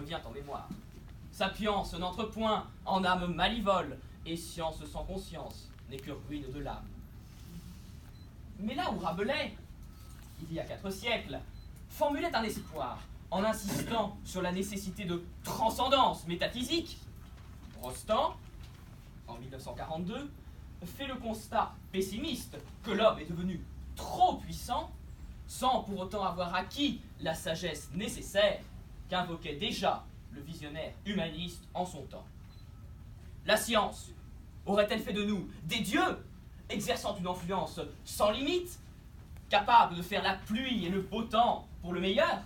revient en mémoire. Sapience n'entre point en âme malivole, et science sans conscience n'est que ruine de l'âme. Mais là où Rabelais, il y a 4 siècles, formulait un espoir en insistant sur la nécessité de transcendance métaphysique, Rostand, en 1942, fait le constat pessimiste que l'homme est devenu trop puissant, sans pour autant avoir acquis la sagesse nécessaire qu'invoquait déjà le visionnaire humaniste en son temps. La science aurait-elle fait de nous des dieux, exerçant une influence sans limite, capable de faire la pluie et le beau temps pour le meilleur?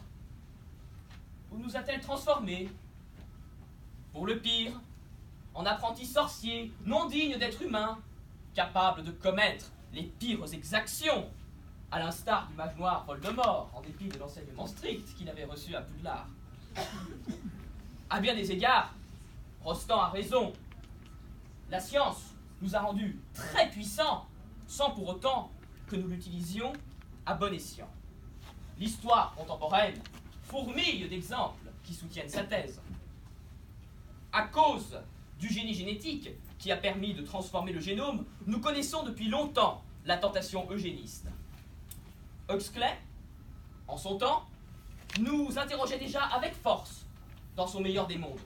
Ou nous a-t-elle transformés, pour le pire, en apprentis sorciers, non dignes d'être humains, capables de commettre les pires exactions, à l'instar du mage noir Voldemort, en dépit de l'enseignement strict qu'il avait reçu à Poudlard? À bien des égards, Rostand a raison. La science nous a rendus très puissants, sans pour autant que nous l'utilisions à bon escient. L'histoire contemporaine fourmille d'exemples qui soutiennent sa thèse. À cause du génie génétique qui a permis de transformer le génome, nous connaissons depuis longtemps la tentation eugéniste. Huxley, en son temps, nous interrogeait déjà avec force dans son meilleur des mondes.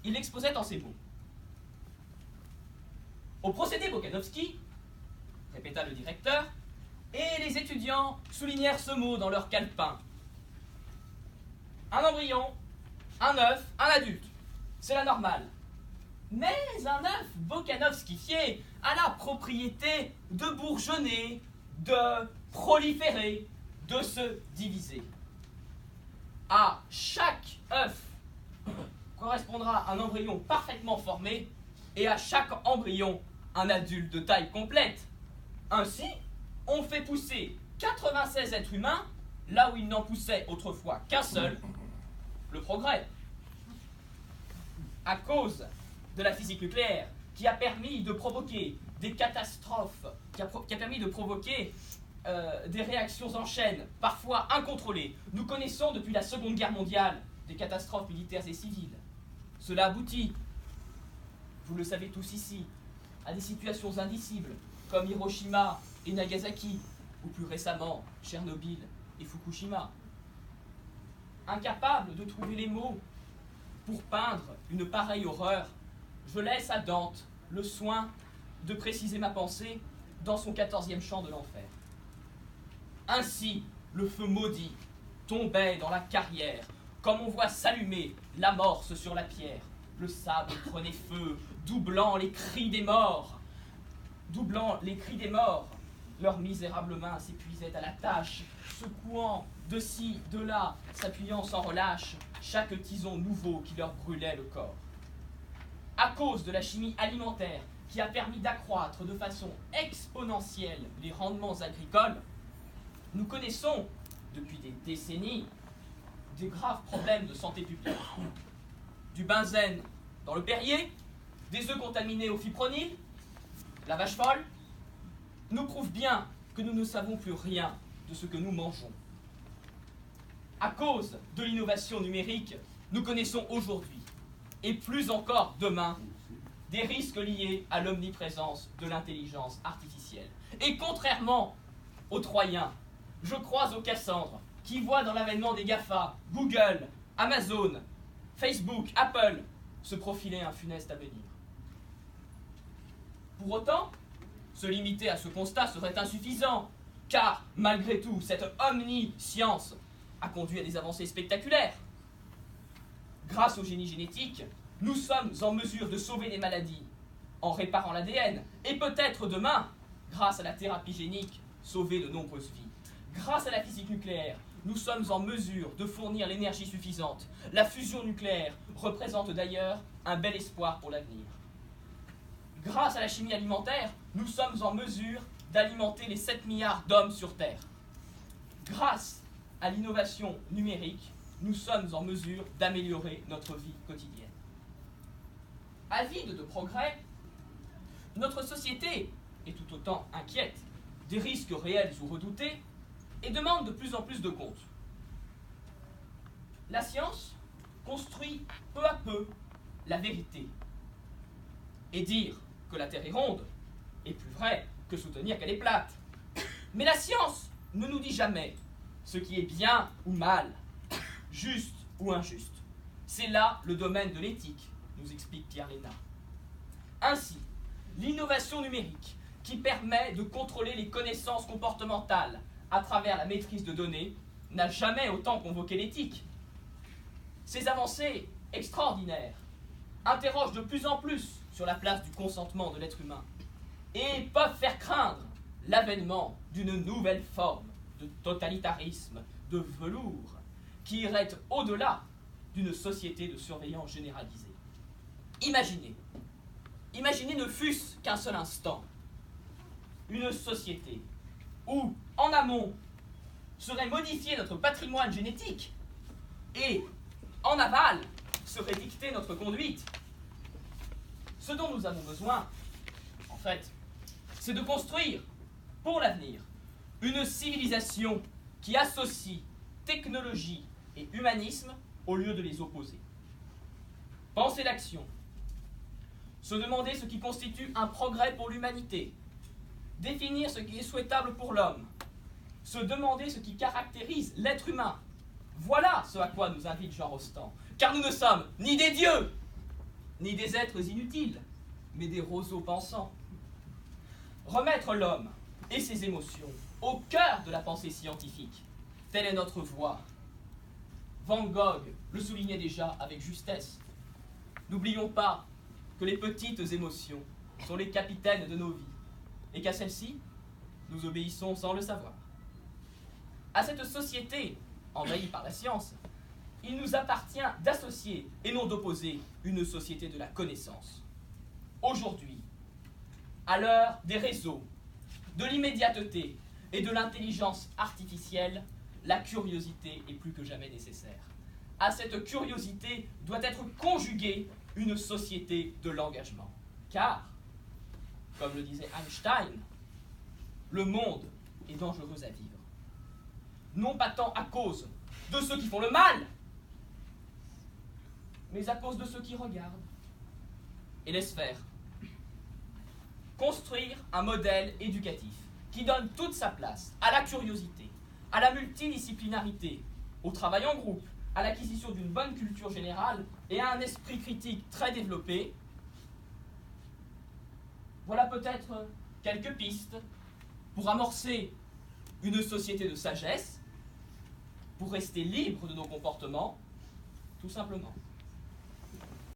Il l'exposait en ces mots. Au procédé Bokanovski, répéta le directeur, et les étudiants soulignèrent ce mot dans leur calepin. Un embryon, un œuf, un adulte. C'est la normale. Mais un œuf bokanovskifié a la propriété de bourgeonner, de proliférer, de se diviser. À chaque œuf correspondra un embryon parfaitement formé et à chaque embryon un adulte de taille complète. Ainsi, on fait pousser 96 êtres humains là où il n'en poussait autrefois qu'un seul, le progrès. À cause de la physique nucléaire qui a permis de provoquer des catastrophes, qui a permis de provoquer des réactions en chaîne, parfois incontrôlées. Nous connaissons depuis la Seconde Guerre mondiale des catastrophes militaires et civiles. Cela aboutit, vous le savez tous ici, à des situations indicibles comme Hiroshima et Nagasaki, ou plus récemment Tchernobyl et Fukushima. Incapable de trouver les mots pour peindre une pareille horreur, je laisse à Dante le soin de préciser ma pensée dans son 14e chant de l'enfer. Ainsi, le feu maudit tombait dans la carrière, comme on voit s'allumer l'amorce sur la pierre. Le sable prenait feu, doublant les cris des morts. Leurs misérables mains s'épuisaient à la tâche, secouant de ci, de là, s'appuyant sans relâche, chaque tison nouveau qui leur brûlait le corps. À cause de la chimie alimentaire qui a permis d'accroître de façon exponentielle les rendements agricoles, nous connaissons, depuis des décennies, des graves problèmes de santé publique. Du benzène dans le Perrier, des œufs contaminés au fipronil, la vache folle, nous prouve bien que nous ne savons plus rien de ce que nous mangeons. À cause de l'innovation numérique, nous connaissons aujourd'hui, et plus encore demain, des risques liés à l'omniprésence de l'intelligence artificielle. Et contrairement aux Troyens, je crois aux Cassandres, qui voient dans l'avènement des GAFA, Google, Amazon, Facebook, Apple, se profiler un funeste avenir. Pour autant, se limiter à ce constat serait insuffisant, car, malgré tout, cette omniscience a conduit à des avancées spectaculaires. Grâce au génie génétique, nous sommes en mesure de sauver des maladies en réparant l'ADN, et peut-être demain, grâce à la thérapie génique, sauver de nombreuses vies. Grâce à la physique nucléaire, nous sommes en mesure de fournir l'énergie suffisante. La fusion nucléaire représente d'ailleurs un bel espoir pour l'avenir. Grâce à la chimie alimentaire, nous sommes en mesure d'alimenter les 7 milliards d'hommes sur Terre. Grâce à l'innovation numérique, nous sommes en mesure d'améliorer notre vie quotidienne. Avide de progrès, notre société est tout autant inquiète des risques réels ou redoutés et demande de plus en plus de comptes. La science construit la vérité. Et dire que la Terre est ronde est plus vrai que soutenir qu'elle est plate. Mais la science ne nous dit jamais ce qui est bien ou mal, juste ou injuste. C'est là le domaine de l'éthique, nous explique Pierre Lénat. Ainsi, l'innovation numérique, qui permet de contrôler les connaissances comportementales à travers la maîtrise de données, n'a jamais autant convoqué l'éthique. Ces avancées extraordinaires interrogent de plus en plus sur la place du consentement de l'être humain et peuvent faire craindre l'avènement d'une nouvelle forme de totalitarisme de velours qui irait au-delà d'une société de surveillance généralisée. Imaginez ne fût-ce qu'un seul instant, une société où, en amont, serait modifié notre patrimoine génétique et, en aval, serait dictée notre conduite. Ce dont nous avons besoin, en fait, c'est de construire, pour l'avenir, une civilisation qui associe technologie et humanisme au lieu de les opposer. Penser l'action, se demander ce qui constitue un progrès pour l'humanité, définir ce qui est souhaitable pour l'homme, se demander ce qui caractérise l'être humain. Voilà ce à quoi nous invite Jean Rostand, car nous ne sommes ni des dieux, ni des êtres inutiles, mais des roseaux pensants. Remettre l'homme et ses émotions au cœur de la pensée scientifique, telle est notre voie. Van Gogh le soulignait déjà avec justesse. N'oublions pas que les petites émotions sont les capitaines de nos vies, et qu'à celles-ci, nous obéissons sans le savoir. À cette société envahie par la science, il nous appartient d'associer et non d'opposer une société de la connaissance. Aujourd'hui, à l'heure des réseaux, de l'immédiateté et de l'intelligence artificielle, la curiosité est plus que jamais nécessaire. À cette curiosité doit être conjuguée une société de l'engagement. Car, comme le disait Einstein, le monde est dangereux à vivre. Non pas tant à cause de ceux qui font le mal, mais à cause de ceux qui regardent et laissent faire. Construire un modèle éducatif qui donne toute sa place à la curiosité, à la multidisciplinarité, au travail en groupe, à l'acquisition d'une bonne culture générale et à un esprit critique très développé. Voilà peut-être quelques pistes pour amorcer une société de sagesse, pour rester libre de nos comportements, tout simplement.